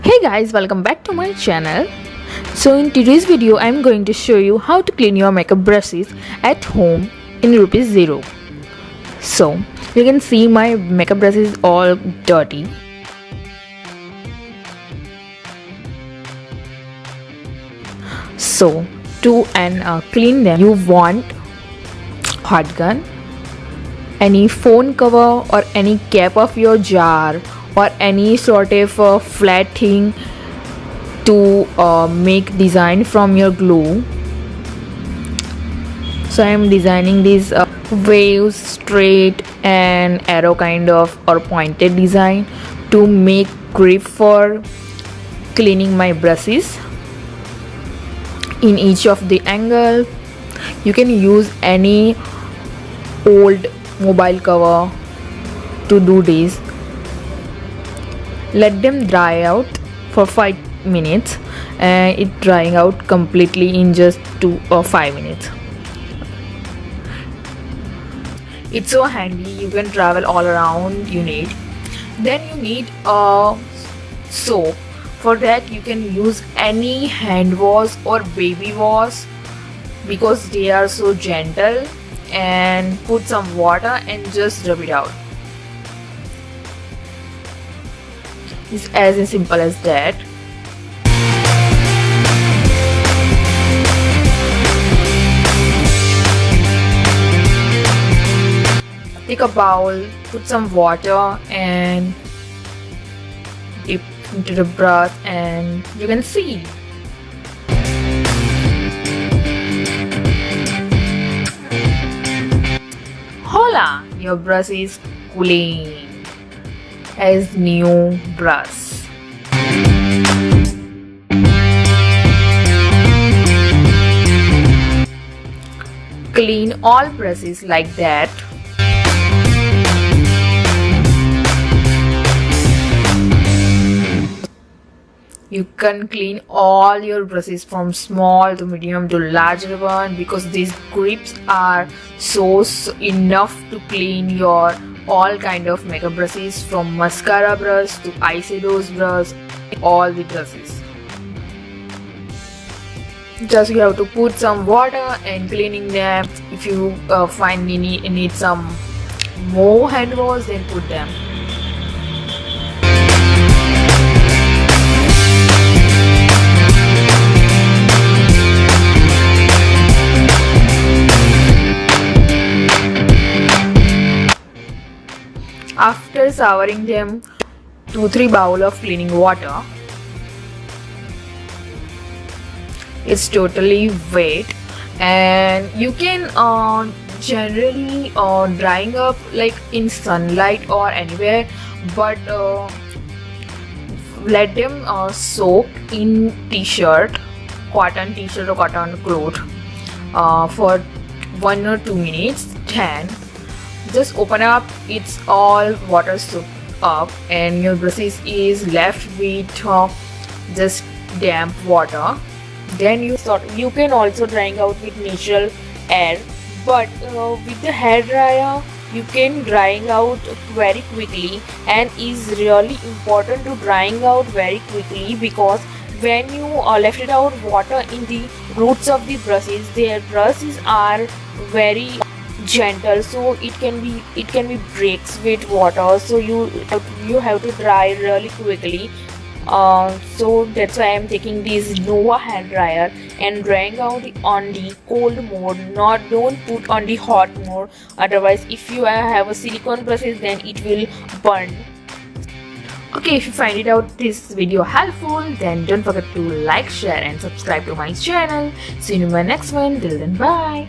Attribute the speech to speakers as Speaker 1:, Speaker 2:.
Speaker 1: Hey guys, welcome back to my channel. So in today's video I'm going to show you how to clean your makeup brushes at home in ₹0. So you can see my makeup brush is all dirty. So to clean them, you want hot gun, any phone cover or any cap of your jar or any sort of flat thing to make design from your glue. So I am designing these waves, straight and arrow kind of or pointed design to make grip for cleaning my brushes. In each of the angle you can use any old mobile cover to do this. Let them dry out for 5 minutes and it drying out completely in just 2 or 5 minutes. It's so handy, you can travel all around you need. Then you need a soap. For that you can use any hand wash or baby wash because they are so gentle, and put some water and just rub it out. It's as simple as that. Take a bowl, put some water and dip into the brush and you can see. Hola! Your brush is clean as new brush. Clean all brushes like that. You can clean all your brushes from small to medium to larger one because these grips are so enough to clean your all kind of makeup brushes, from mascara brush to eyeshadows brush, all the brushes. Just you have to put some water and cleaning them. If you find you need some more hand wash, then put them. After showering them, 2-3 bowls of cleaning water. It's totally wet and you can generally drying up like in sunlight or anywhere, but let them soak in t-shirt, cotton t-shirt or cotton cloth for 1 or 2 minutes. Then just open up, it's all water soaked up and your brushes is left with just damp water. Then you can also drying out with natural air, but with the hair dryer you can drying out very quickly, and is really important to drying out very quickly because when you left it out water in the roots of the brushes, their brushes are very gentle, so it can be breaks with water, so you have to dry really quickly. So that's why I am taking this Nova hair dryer and drying out on the cold mode. Don't put on the hot mode, otherwise if you have a silicone brushes then it will burn. Okay, if you find it out this video helpful, then don't forget to like, share and subscribe to my channel. See you in my next one. Till then, bye.